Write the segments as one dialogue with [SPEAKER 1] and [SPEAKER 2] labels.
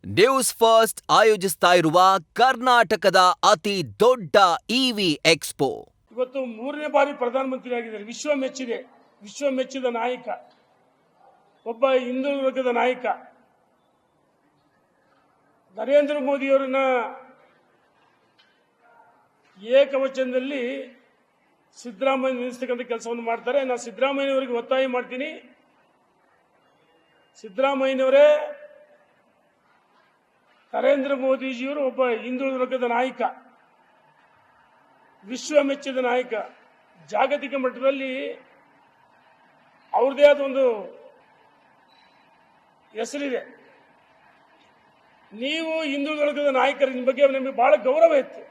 [SPEAKER 1] News first ಆಯೋಜಿಸ್ತಾ ಇರುವ ಕರ್ನಾಟಕದ ಅತಿ ದೊಡ್ಡ ಇವಿ ಎಕ್ಸ್ಪೋ
[SPEAKER 2] ಇವತ್ತು 3ನೇ ಬಾರಿ ಪ್ರಧಾನಮಂತ್ರಿ ಆಗಿದ್ದಾರೆ. ವಿಶ್ವ ಮೆಚ್ಚಿದ ನಾಯಕ, ಒಬ್ಬ ಹಿಂದುಳಿದ ವರ್ಗದ ನಾಯಕ ನರೇಂದ್ರ ಮೋದಿಯವರನ್ನ ಏಕವಚನದಲ್ಲಿ ಸಿದ್ದರಾಮಯ್ಯ ನಿಲ್ಲಿಸ್ತಕ್ಕಂಥ ಕೆಲಸವನ್ನು ಮಾಡ್ತಾರೆ. ನಾನು ಸಿದ್ದರಾಮಯ್ಯನವರಿಗೆ ಒತ್ತಾಯ ಮಾಡ್ತೀನಿ, ಸಿದ್ದರಾಮಯ್ಯನವರೇ ನರೇಂದ್ರ ಮೋದಿಜಿಯವರು ಒಬ್ಬ ಹಿಂದುಳಿದ ವರ್ಗದ ನಾಯಕ, ವಿಶ್ವ ಮೆಚ್ಚಿದ ನಾಯಕ, ಜಾಗತಿಕ ಮಟ್ಟದಲ್ಲಿ ಅವ್ರದೇ ಆದ ಒಂದು ಹೆಸರಿದೆ. ನೀವು ಹಿಂದುಳಿದ ವರ್ಗದ ನಾಯಕರ ಬಗ್ಗೆ ನಮಗೆ ಬಹಳ ಗೌರವ ಇತ್ತು.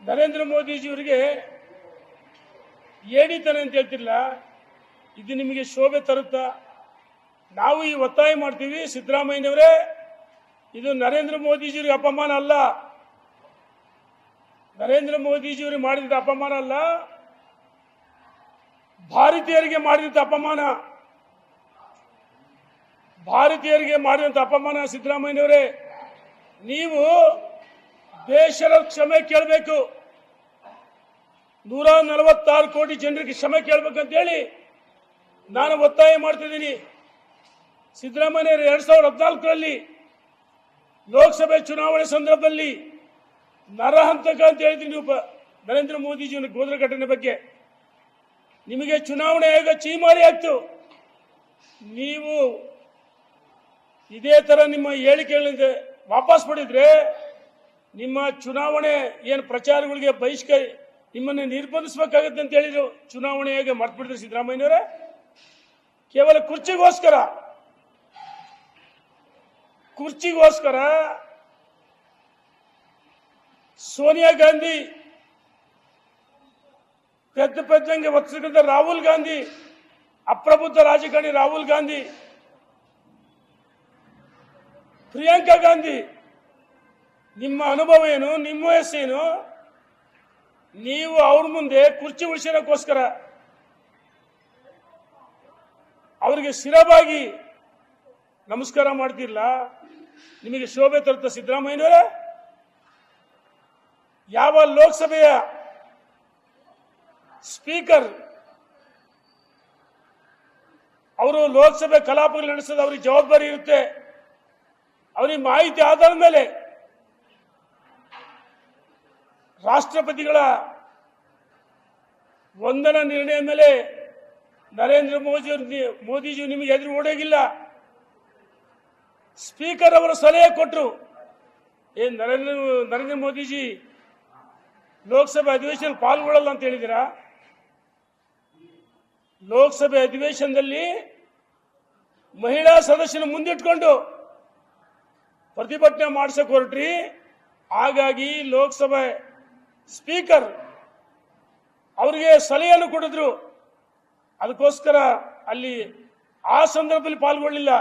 [SPEAKER 2] ನರೇಂದ್ರ ಮೋದಿಜಿಯವರಿಗೆ ಏಡಿತನ ಅಂತ ಹೇಳ್ತಿಲ್ಲ, ಇದು ನಿಮಗೆ ಶೋಭೆ ತರುತ್ತಾ? ನಾವು ಈ ಒತ್ತಾಯ ಮಾಡ್ತೀವಿ, ಸಿದ್ದರಾಮಯ್ಯನವರೇ ಇದು ನರೇಂದ್ರ ಮೋದಿಜಿಯವರಿಗೆ ಅಪಮಾನ ಅಲ್ಲ, ನರೇಂದ್ರ ಮೋದಿಜಿಯವರಿಗೆ ಮಾಡಿದ ಅಪಮಾನ ಅಲ್ಲ, ಭಾರತೀಯರಿಗೆ ಮಾಡಿದಂಥ ಅಪಮಾನ, ಭಾರತೀಯರಿಗೆ ಮಾಡಿದಂಥ ಅಪಮಾನ. ಸಿದ್ದರಾಮಯ್ಯನವರೇ, ನೀವು ದೇಶದ ಕ್ಷಮೆ ಕೇಳಬೇಕು, 146 ಕೋಟಿ ಜನರಿಗೆ ಕ್ಷಮೆ ಕೇಳಬೇಕಂತೇಳಿ ನಾನು ಒತ್ತಾಯ ಮಾಡ್ತಿದ್ದೀನಿ. ಸಿದ್ದರಾಮಯ್ಯನವರು 2014ರಲ್ಲಿ ಲೋಕಸಭೆ ಚುನಾವಣೆ ಸಂದರ್ಭದಲ್ಲಿ ನರಹಂತಕ ಅಂತ ಹೇಳಿದ್ರಿ ನೀವು ನರೇಂದ್ರ ಮೋದಿಜಿಯವರ ಗೋದ್ರ ಘಟನೆ ಬಗ್ಗೆ. ನಿಮಗೆ ಚುನಾವಣೆ ಆಯೋಗ ಚೀಮಾರಿ ಆಗ್ತು. ನೀವು ಇದೇ ತರ ನಿಮ್ಮ ಹೇಳಿಕೆಗಳಿಂದ ವಾಪಸ್ ಪಡೆದ್ರೆ ನಿಮ್ಮ ಚುನಾವಣೆ ಏನು ಪ್ರಚಾರಗಳಿಗೆ ನಿಮ್ಮನ್ನು ನಿರ್ಬಂಧಿಸಬೇಕಾಗುತ್ತೆ ಅಂತ ಹೇಳಿದ್ರು. ಚುನಾವಣೆ ಆಯೋಗ ಮರ್ತು ಬಿಡಿದ್ರು ಸಿದ್ದರಾಮಯ್ಯನವರೇ. ಕೇವಲ ಕುರ್ಚಿಗೋಸ್ಕರ ಸೋನಿಯಾ ಗಾಂಧಿ, ಪೆದ್ದಂಗೆ ಒತ್ತಡದ ರಾಹುಲ್ ಗಾಂಧಿ, ಅಪ್ರಬುದ್ಧ ರಾಜಕಾರಣಿ ರಾಹುಲ್ ಗಾಂಧಿ, ಪ್ರಿಯಾಂಕಾ ಗಾಂಧಿ, ನಿಮ್ಮ ಅನುಭವ ಏನು, ನಿಮ್ಮ ವಯಸ್ಸೇನು? ನೀವು ಅವ್ರ ಮುಂದೆ ಕುರ್ಚಿ ಉಳಿಸೋಕ್ಕೋಸ್ಕರ ಅವರಿಗೆ ಶಿರಬಾಗಿ ನಮಸ್ಕಾರ ಮಾಡ್ತಿರಲ್ಲ, ನಿಮಗೆ ಶೋಭೆ ತರುತ್ತ ಸಿದ್ದರಾಮಯ್ಯನವರೇ? ಯಾವ ಲೋಕಸಭೆಯ ಸ್ಪೀಕರ್ ಅವರು ಲೋಕಸಭೆ ಕಲಾಪಗಳು ನಡೆಸೋದು ಅವ್ರಿಗೆ ಜವಾಬ್ದಾರಿ ಇರುತ್ತೆ. ಅವರಿಗೆ ಮಾಹಿತಿ ಆಧಾರದ ಮೇಲೆ ರಾಷ್ಟ್ರಪತಿಗಳ ವಂದನಾ ನಿರ್ಣಯ ಮೇಲೆ ನರೇಂದ್ರ ಮೋದಿಜಿ ನಿಮಗೆ ಎದುರು ಓಡೋಗಿಲ್ಲ. ಸ್ಪೀಕರ್ ಅವರು ಸಲಹೆ ಕೊಟ್ಟರು, ನರೇಂದ್ರ ಮೋದಿಜಿ ಲೋಕಸಭೆ ಅಧಿವೇಶನ ಪಾಲ್ಗೊಳ್ಳಲ್ಲ ಅಂತ ಹೇಳಿದಿರಾ? ಲೋಕಸಭೆ ಅಧಿವೇಶನದಲ್ಲಿ ಮಹಿಳಾ ಸದಸ್ಯನ ಮುಂದಿಟ್ಕೊಂಡು ಪ್ರತಿಭಟನೆ ಮಾಡಿಸಕ್ಕೆ ಹೊರಟ್ರಿ. ಹಾಗಾಗಿ ಲೋಕಸಭೆ ಸ್ಪೀಕರ್ ಅವರಿಗೆ ಸಲಹೆಯನ್ನು ಕೊಡಿದ್ರು. ಅದಕ್ಕೋಸ್ಕರ ಅಲ್ಲಿ ಆ ಸಂದರ್ಭದಲ್ಲಿ ಪಾಲ್ಗೊಳ್ಳಿಲ್ಲ.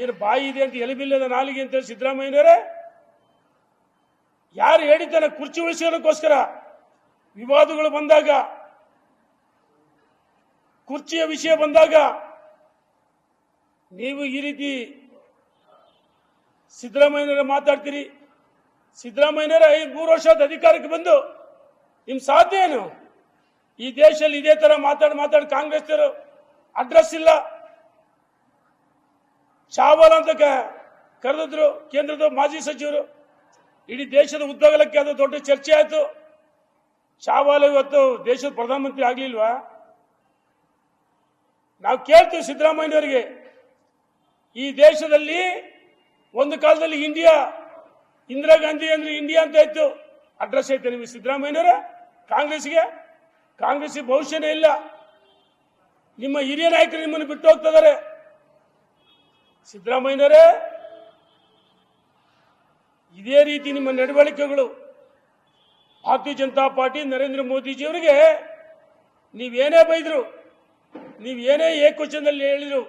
[SPEAKER 2] ಏನು ಬಾಯಿ ಇದೆ ಅಂತ ಎಲೆಬಿಲ್ಲದ ನಾಲಿಗೆ ಅಂತ ಹೇಳಿ ಸಿದ್ದರಾಮಯ್ಯನವರೇ, ಯಾರು ಹೇಳಿದ್ದಾನೆ ಕುರ್ಚಿ ಉಳಿಸೋದಕ್ಕೋಸ್ಕರ ವಿವಾದಗಳು ಬಂದಾಗ, ಕುರ್ಚಿಯ ವಿಷಯ ಬಂದಾಗ ನೀವು ಈ ರೀತಿ ಸಿದ್ದರಾಮಯ್ಯನವರ ಮಾತಾಡ್ತೀರಿ. ಸಿದ್ದರಾಮಯ್ಯನವರ 3 ವರ್ಷದ ಅಧಿಕಾರಕ್ಕೆ ಬಂದು ನಿಮ್ ಸಾಧ್ಯ ಏನು? ಈ ದೇಶದಲ್ಲಿ ಇದೇ ತರ ಮಾತಾಡಿ ಕಾಂಗ್ರೆಸ್ ಅಡ್ರೆಸ್ ಇಲ್ಲ. ಚಾವಲ್ ಅಂತ ಕರೆದಿದ್ರು ಕೇಂದ್ರದ ಮಾಜಿ ಸಚಿವರು. ಇಡೀ ದೇಶದ ಉದ್ದಗಲಕ್ಕೆ ಅದು ದೊಡ್ಡ ಚರ್ಚೆ ಆಯ್ತು. ಚಾವಲ್ ಇವತ್ತು ದೇಶದ ಪ್ರಧಾನಮಂತ್ರಿ ಆಗ್ಲಿಲ್ವಾ? ನಾವು ಕೇಳ್ತೀವಿ ಸಿದ್ದರಾಮಯ್ಯನವರಿಗೆ, ಈ ದೇಶದಲ್ಲಿ ಒಂದು ಕಾಲದಲ್ಲಿ ಇಂದಿರಾ ಗಾಂಧಿ ಅಂದ್ರೆ ಇಂಡಿಯಾ ಅಂತ ಇತ್ತು. ಅಡ್ರೆಸ್ ಐತೆ ನಿಮಗೆ ಸಿದ್ದರಾಮಯ್ಯನವರ? ಕಾಂಗ್ರೆಸ್ಗೆ ಭವಿಷ್ಯನೇ ಇಲ್ಲ. ನಿಮ್ಮ ಹಿರಿಯ ನಾಯಕರು ನಿಮ್ಮನ್ನು ಬಿಟ್ಟು ಹೋಗ್ತಿದ್ದಾರೆ. ಸಿದ್ದರಾಮಯ್ಯನವರೇ, ಇದೇ ರೀತಿ ನಿಮ್ಮ ನಡವಳಿಕೆಗಳು ಭಾರತೀಯ ಜನತಾ ಪಾರ್ಟಿ ನರೇಂದ್ರ ಮೋದಿಜಿಯವರಿಗೆ ನೀವೇನೇ ಬೈದ್ರು, ನೀವೇನೇ ಏಕವಚನದಲ್ಲಿ ಹೇಳಿದ್ರು,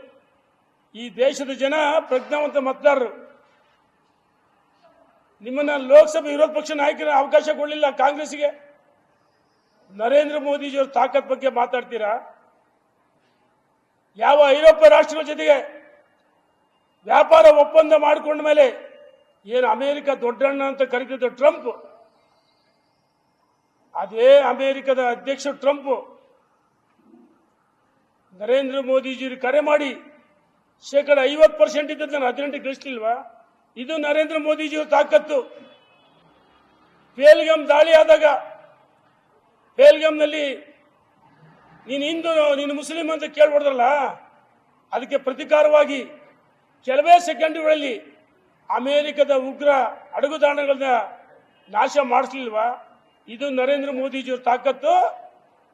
[SPEAKER 2] ಈ ದೇಶದ ಜನ ಪ್ರಜ್ಞಾವಂತ ಮತದಾರರು. ನಿಮ್ಮನ್ನ ಲೋಕಸಭೆ ವಿರೋಧ ಪಕ್ಷ ನಾಯಕರ ಅವಕಾಶ ಕೊಡಲಿಲ್ಲ ಕಾಂಗ್ರೆಸ್ಗೆ. ನರೇಂದ್ರ ಮೋದಿಜಿಯವರ ತಾಕತ್ ಬಗ್ಗೆ ಮಾತಾಡ್ತೀರಾ? ಯಾವ ಐರೋಪ್ಯ ರಾಷ್ಟ್ರಗಳ ಜೊತೆಗೆ ವ್ಯಾಪಾರ ಒಪ್ಪಂದ ಮಾಡಿಕೊಂಡ ಮೇಲೆ ಏನು ಅಮೆರಿಕ ದೊಡ್ಡಣ್ಣ ಅಂತ ಕರೀತಿದ್ದ ಟ್ರಂಪ್, ಅದೇ ಅಮೆರಿಕದ ಅಧ್ಯಕ್ಷ ಟ್ರಂಪ್ ನರೇಂದ್ರ ಮೋದಿಜಿ ಕರೆ ಮಾಡಿ 50% ಇದ್ದದ್ದು ನಾನು 18 ಗಳಿಸಲಿಲ್ವಾ? ಇದು ನರೇಂದ್ರ ಮೋದಿಜಿಯವರ ತಾಕತ್ತು. ಪೇಲ್ಗಮ್ ದಾಳಿ ಆದಾಗ ಪೇಲ್ಗಮ್ನಲ್ಲಿ ನೀನು ಹಿಂದೂ ನೀನು ಮುಸ್ಲಿಂ ಅಂತ ಕೇಳ್ಬಾರ್ದಲ್ಲ, ಅದಕ್ಕೆ ಪ್ರತಿಕಾರವಾಗಿ ಕೆಲವೇ ಸೆಕೆಂಡುಗಳಲ್ಲಿ ಅಮೆರಿಕದ ಉಗ್ರ ಅಡಗುತಾಣಗಳನ್ನ ನಾಶ ಮಾಡಿಸ್ಲಿಲ್ವಾ? ಇದು ನರೇಂದ್ರ ಮೋದಿಜಿಯವರ ತಾಕತ್ತು.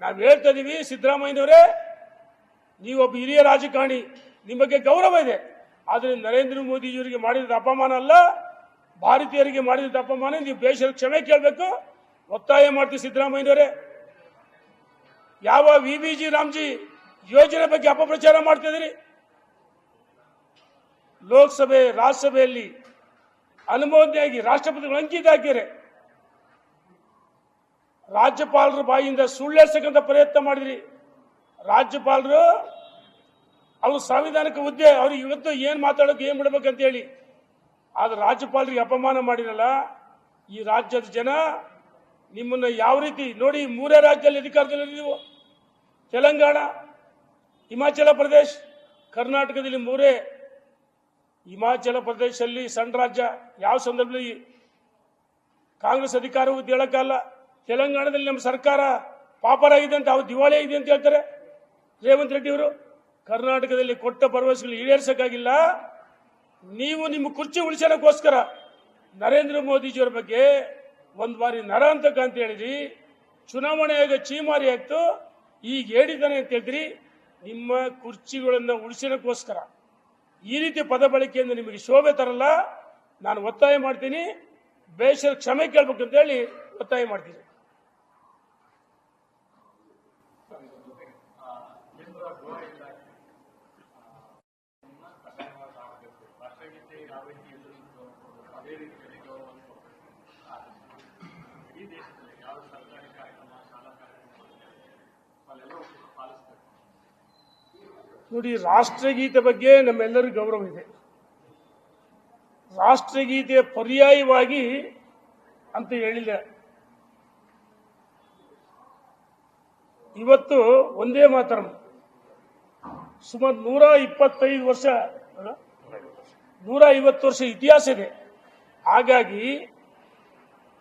[SPEAKER 2] ನಾವು ಹೇಳ್ತಾ ಇದೀವಿ, ಸಿದ್ದರಾಮಯ್ಯನವರೇ ನೀವೊಬ್ಬ ಹಿರಿಯ ರಾಜಕಾರಣಿ, ನಿಮ್ಮ ಬಗ್ಗೆ ಗೌರವ ಇದೆ. ಆದರೆ ನರೇಂದ್ರ ಮೋದಿಜಿಯವರಿಗೆ ಮಾಡಿದ ಅಪಮಾನ ಅಲ್ಲ, ಭಾರತೀಯರಿಗೆ ಮಾಡಿದ ಅಪಮಾನ. ನೀವು ಬೇಷರ ಕ್ಷಮೆ ಕೇಳಬೇಕು, ಒತ್ತಾಯ ಮಾಡ್ತೀವಿ. ಸಿದ್ದರಾಮಯ್ಯನವರೇ, ಯಾವ ವಿಬಿಜಿ ರಾಮ್ಜಿ ಯೋಜನೆ ಬಗ್ಗೆ ಅಪಪ್ರಚಾರ ಮಾಡ್ತಿದ್ದೀರಿ? ಲೋಕಸಭೆ ರಾಜ್ಯಸಭೆಯಲ್ಲಿ ಅನುಮೋದನೆಯಾಗಿ ರಾಷ್ಟ್ರಪತಿಗಳು ಅಂಕಿತ ಹಾಕಿದ್ದಾರೆ. ರಾಜ್ಯಪಾಲರ ಬಾಯಿಯಿಂದ ಸುಳ್ಳೇರ್ಸಕ್ಕಂತ ಪ್ರಯತ್ನ ಮಾಡಿದ್ರಿ. ರಾಜ್ಯಪಾಲರು ಅವರು ಸಾಂವಿಧಾನಿಕ ಹುದ್ದೆ, ಅವ್ರಿಗೆ ಇವತ್ತು ಏನ್ ಮಾತಾಡೋಕೆ ಏನ್ ಬಿಡ್ಬೇಕಂತ ಹೇಳಿ, ಆದ್ರೆ ರಾಜ್ಯಪಾಲರಿಗೆ ಅಪಮಾನ ಮಾಡಿರಲ್ಲ. ಈ ರಾಜ್ಯದ ಜನ ನಿಮ್ಮನ್ನ ಯಾವ ರೀತಿ ನೋಡಿ, 3 ರಾಜ್ಯದಲ್ಲಿ ಅಧಿಕಾರದಲ್ಲಿ ನೀವು, ತೆಲಂಗಾಣ, ಹಿಮಾಚಲ ಪ್ರದೇಶ್, ಕರ್ನಾಟಕದಲ್ಲಿ 3. ಹಿಮಾಚಲ ಪ್ರದೇಶದಲ್ಲಿ ಸಣ್ಣ ರಾಜ್ಯ, ಯಾವ ಸಂದರ್ಭದಲ್ಲಿ ಕಾಂಗ್ರೆಸ್ ಅಧಿಕಾರ ಹುದ್ದೆ ಹೇಳಕ್ಕಲ್ಲ. ತೆಲಂಗಾಣದಲ್ಲಿ ನಮ್ಮ ಸರ್ಕಾರ ಪಾಪರಾಗಿದೆ ಅಂತ, ಅವ್ರು ದಿವಾಳಿ ಆಗಿದೆ ಅಂತ ಹೇಳ್ತಾರೆ ರೇವಂತ್ ರೆಡ್ಡಿ ಅವರು. ಕರ್ನಾಟಕದಲ್ಲಿ ಕೊಟ್ಟ ಭರವಸೆಗಳು ಈಡೇರಿಸಕ್ಕಾಗಿಲ್ಲ. ನೀವು ನಿಮ್ಮ ಕುರ್ಚಿ ಉಳಿಸೋದಕ್ಕೋಸ್ಕರ ನರೇಂದ್ರ ಮೋದಿಜಿಯವರ ಬಗ್ಗೆ ಒಂದು ಬಾರಿ ನರ ಅಂತಕ ಅಂತ ಹೇಳಿದ್ರಿ, ಚುನಾವಣೆ ಆಗ ಚೀಮಾರಿ ಆಗ್ತು, ಈಗ ಹೇಳಿದ್ದಾನೆ ಅಂತ ಹೇಳಿದ್ರಿ. ನಿಮ್ಮ ಕುರ್ಚಿಗಳನ್ನು ಉಳಿಸೋದಕ್ಕೋಸ್ಕರ ಈ ರೀತಿ ಪದ ಬಳಕೆಯಿಂದ ನಿಮಗೆ ಶೋಭೆ ತರಲ್ಲ. ನಾನು ಒತ್ತಾಯ ಮಾಡ್ತೀನಿ, ಬೇಷರ ಕ್ಷಮೆ ಕೇಳಬೇಕಂತ ಹೇಳಿ ಒತ್ತಾಯ ಮಾಡ್ತೀನಿ. ನೋಡಿ, ರಾಷ್ಟ್ರಗೀತೆ ಬಗ್ಗೆ ನಮ್ಮೆಲ್ಲರಿಗೂ ಗೌರವ ಇದೆ. ರಾಷ್ಟ್ರಗೀತೆಯ ಪರ್ಯಾಯವಾಗಿ ಅಂತ ಹೇಳಿಲ್ಲ. ಇವತ್ತು ಒಂದೇ ಮಾತರಂ ಸುಮಾರು 125 ವರ್ಷ 150 ವರ್ಷ ಇತಿಹಾಸ ಇದೆ. ಹಾಗಾಗಿ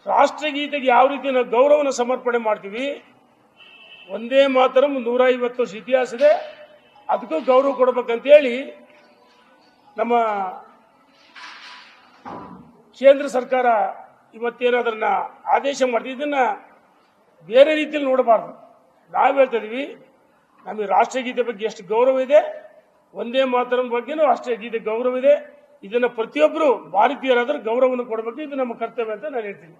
[SPEAKER 2] ರಾಷ್ಟ್ರಗೀತೆಗೆ ಯಾವ ರೀತಿ ನಾವು ಗೌರವನ ಸಮರ್ಪಣೆ ಮಾಡ್ತೀವಿ, ಒಂದೇ ಮಾತರಂ 150 ವರ್ಷ ಇತಿಹಾಸ ಇದೆ, ಅದಕ್ಕೂ ಗೌರವ ಕೊಡಬೇಕಂತ ಹೇಳಿ ನಮ್ಮ ಕೇಂದ್ರ ಸರ್ಕಾರ ಇವತ್ತೇನಾದ್ರನ್ನ ಆದೇಶ ಮಾಡ್ತೀವಿ. ಇದನ್ನ ಬೇರೆ ರೀತಿಯಲ್ಲಿ ನೋಡಬಾರ್ದು. ನಾವು ಹೇಳ್ತಾ ಇದೀವಿ, ನಮಗೆ ರಾಷ್ಟ್ರಗೀತೆ ಬಗ್ಗೆ ಎಷ್ಟು ಗೌರವ ಇದೆ, ಒಂದೇ ಮಾತರಂ ಬಗ್ಗೆನೂ ಅಷ್ಟೇ ಗೀತೆ ಗೌರವ ಇದೆ. ಇದನ್ನ ಪ್ರತಿಯೊಬ್ಬರು ಭಾರತೀಯರಾದ್ರೆ ಗೌರವವನ್ನು ಕೊಡಬೇಕು. ಇದು ನಮ್ಮ ಕರ್ತವ್ಯ ಅಂತ ನಾನು ಹೇಳ್ತೀನಿ.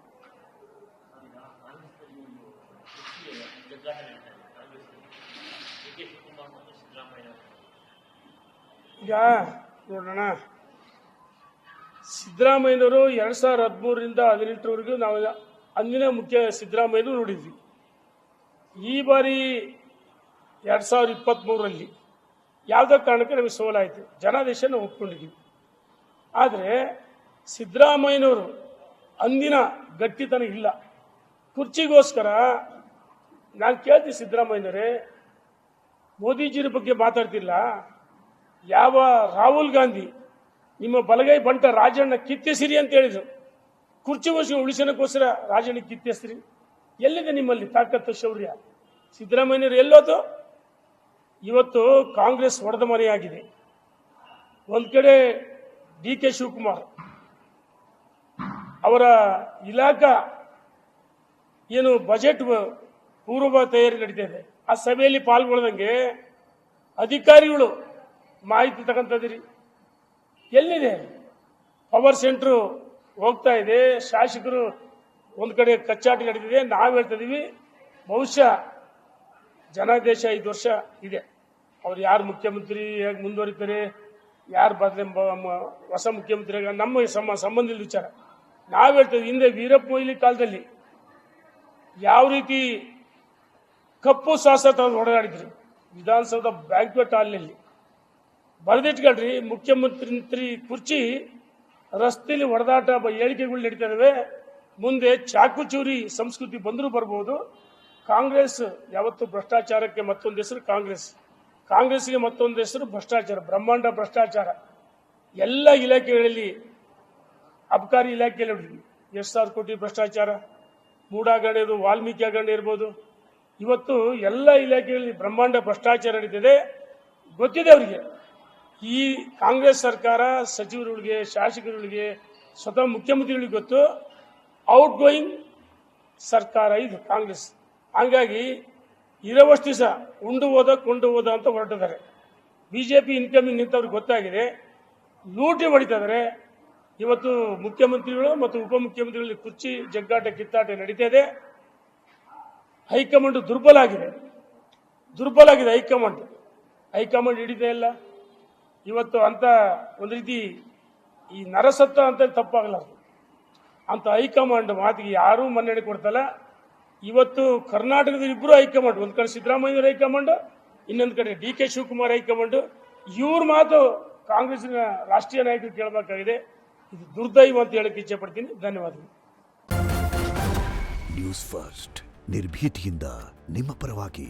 [SPEAKER 2] ಈಗ ನೋಡೋಣ, ಸಿದ್ದರಾಮಯ್ಯನವರು 2013ರಿಂದ 2018ರವರೆಗೂ ನಾವು ಅಂದಿನ ಮುಖ್ಯ ಸಿದ್ದರಾಮಯ್ಯನವರು ನೋಡಿದ್ವಿ. ಈ ಬಾರಿ 2023ರಲ್ಲಿ ಯಾವುದೋ ಕಾರಣಕ್ಕೆ ನಮಗೆ ಸೋಲಾಯಿತು, ಜನಾದೇಶ ನಾವು ಒಪ್ಕೊಂಡಿದ್ದೀವಿ. ಆದರೆ ಸಿದ್ದರಾಮಯ್ಯನವರು ಅಂದಿನ ಗಟ್ಟಿತನ ಇಲ್ಲ. ಕುರ್ಚಿಗೋಸ್ಕರ ನಾನು ಕೇಳ್ತೀನಿ, ಸಿದ್ದರಾಮಯ್ಯನವರೇ, ಮೋದಿಜಿರ ಬಗ್ಗೆ ಮಾತಾಡ್ತಿಲ್ಲ. ಯಾವ ರಾಹುಲ್ ಗಾಂಧಿ ನಿಮ್ಮ ಬಲಗೈ ಬಂಟ ರಾಜಣ್ಣ ಕಿತ್ತೆಸಿರಿ ಅಂತ ಹೇಳಿದ್ರು, ಕುರ್ಚಿ ಉಳಿಸೋದಕ್ಕೋಸ್ಕರ ರಾಜಣ್ಣ ಕಿತ್ತೆಸ್ರಿ. ಎಲ್ಲಿದೆ ನಿಮ್ಮಲ್ಲಿ ತಾಕತ್ತು, ಶೌರ್ಯ? ಸಿದ್ದರಾಮಯ್ಯನವರು ಎಲ್ಲೋದು? ಇವತ್ತು ಕಾಂಗ್ರೆಸ್ ಹೊಡೆದ ಮನೆಯಾಗಿದೆ. ಒಂದ್ ಕಡೆ DK ಶಿವಕುಮಾರ್ ಅವರ ಇಲಾಖಾ ಏನು ಬಜೆಟ್ ಪೂರ್ವ ತಯಾರಿ ನಡೀತಾ ಇದೆ, ಆ ಸಭೆಯಲ್ಲಿ ಪಾಲ್ಗೊಳ್ಳದಂಗೆ ಅಧಿಕಾರಿಗಳು ಮಾಹಿತಿ ತಗೊಂತಿದ್ದೀರಿ. ಎಲ್ಲಿದೆ? ಪವರ್ ಸೆಂಟ್ರು ಹೋಗ್ತಾ ಇದೆ, ಶಾಸಕರು ಒಂದ್ ಕಡೆ ಕಚ್ಚಾಟ ನಡೀತಿದೆ. ನಾವು ಹೇಳ್ತಾ ಇದೀವಿ, ಬಹುಶಃ ಜನಾದೇಶ 5 ವರ್ಷ ಇದೆ. ಅವ್ರು ಯಾರು ಮುಖ್ಯಮಂತ್ರಿ ಹೇಗೆ ಮುಂದುವರಿತಾರೆ, ಯಾರು ಹೊಸ ಮುಖ್ಯಮಂತ್ರಿ ನಮ್ಮ ಸಂಬಂಧದ ವಿಚಾರ. ನಾವು ಹೇಳ್ತೇವೆ, ಹಿಂದೆ ವೀರಪ್ಪ ಮೊಯ್ಲಿ ಕಾಲದಲ್ಲಿ ಯಾವ ರೀತಿ ಕಪ್ಪು ಸಾಸ ತಂದು ಹೊಡೆದಾಡಿದ್ರು ವಿಧಾನಸೌಧ ಬ್ಯಾಂಕ್ವೆಟ್ ಹಾಲ್ನಲ್ಲಿ. ಬರೆದಿಟ್ಕೊಳ್ರಿ, ಮುಖ್ಯಮಂತ್ರಿ ಕುರ್ಚಿ ರಸ್ತೆಯಲ್ಲಿ ಹೊಡೆದಾಟ ಹೇಳಿಕೆಗಳು ನಡೀತಾ ಇದಾವೆ. ಮುಂದೆ ಚಾಕುಚೂರಿ ಸಂಸ್ಕೃತಿ ಬಂದರೂ ಬರ್ಬೋದು. ಕಾಂಗ್ರೆಸ್ ಯಾವತ್ತು ಭ್ರಷ್ಟಾಚಾರಕ್ಕೆ ಮತ್ತೊಂದು ಹೆಸರು ಕಾಂಗ್ರೆಸ್ಗೆ ಮತ್ತೊಂದು ಹೆಸರು ಭ್ರಷ್ಟಾಚಾರ, ಬ್ರಹ್ಮಾಂಡ ಭ್ರಷ್ಟಾಚಾರ. ಎಲ್ಲ ಇಲಾಖೆಗಳಲ್ಲಿ ಅಬಕಾರಿ ಇಲಾಖೆಯಲ್ಲಿ 2,000 ಕೋಟಿ ಭ್ರಷ್ಟಾಚಾರ, ಮೂಡಾಗಣೆದು ವಾಲ್ಮೀಕಿ ಹಗರಣ ಇರ್ಬೋದು. ಇವತ್ತು ಎಲ್ಲ ಇಲಾಖೆಗಳಲ್ಲಿ ಬ್ರಹ್ಮಾಂಡ ಭ್ರಷ್ಟಾಚಾರ ನಡೀತಿದೆ. ಗೊತ್ತಿದೆ ಅವರಿಗೆ. ಈ ಕಾಂಗ್ರೆಸ್ ಸರ್ಕಾರ ಸಚಿವರುಗಳಿಗೆ, ಶಾಸಕರುಗಳಿಗೆ, ಸ್ವತಃ ಮುಖ್ಯಮಂತ್ರಿಗಳಿಗೆ ಗೊತ್ತು. ಔಟ್ ಗೋಯಿಂಗ್ ಸರ್ಕಾರ ಇದು ಕಾಂಗ್ರೆಸ್. ಹಾಗಾಗಿ ಇರೋವಷ್ಟು ದಿವಸ ಉಂಡು ಹೋದ ಕೊಂಡು ಹೋದ ಅಂತ ಹೊರಟಿದ್ದಾರೆ. ಬಿಜೆಪಿ ಇನ್ಕಮಿಂಗ್ ನಿಂತವ್ರಿಗೆ ಗೊತ್ತಾಗಿದೆ, ಲೂಟಿ ಹೊಡಿತಾ ಇದ್ದಾರೆ. ಇವತ್ತು ಮುಖ್ಯಮಂತ್ರಿಗಳು ಮತ್ತು ಉಪಮುಖ್ಯಮಂತ್ರಿಗಳಲ್ಲಿ ಕುರ್ಚಿ ಜಗ್ಗಾಟ ಕಿತ್ತಾಟ ನಡೀತಾ ಇದೆ. ಹೈಕಮಾಂಡ್ ದುರ್ಬಲ ಆಗಿದೆ. ಹೈಕಮಾಂಡ್ ಹಿಡಿತಾ ಇಲ್ಲ. ಇವತ್ತು ಅಂತ ಒಂದು ರೀತಿ ಈ ನರಸತ್ತ ಅಂತ ತಪ್ಪಾಗಲಾರದು. ಅಂತ ಹೈಕಮಾಂಡ್ ಮಾತಿಗೆ ಯಾರೂ ಮನ್ನಣೆ ಕೊಡ್ತಲ್ಲ. ಇವತ್ತು ಕರ್ನಾಟಕದ ಇಬ್ಬರು ಹೈಕಮಾಂಡ್, ಒಂದು ಕಡೆ ಸಿದ್ದರಾಮಯ್ಯ ಹೈಕಮಾಂಡ್, ಇನ್ನೊಂದು ಕಡೆ DK ಶಿವಕುಮಾರ್ ಹೈಕಮಾಂಡ್. ಇವ್ರ ಮಾತು ಕಾಂಗ್ರೆಸ್ನ ರಾಷ್ಟ್ರೀಯ ನಾಯಕರು ಕೇಳಬೇಕಾಗಿದೆ. ಇದು ದುರ್ದೈವ ಅಂತ ಹೇಳಕ್ಕೆ ಇಚ್ಛೆ ಪಡ್ತೀನಿ. ಧನ್ಯವಾದಗಳು.
[SPEAKER 3] ನ್ಯೂಸ್ ಫಸ್ಟ್ ನಿರ್ಭೀತಿಯಿಂದ ನಿಮ್ಮ ಪರವಾಗಿ.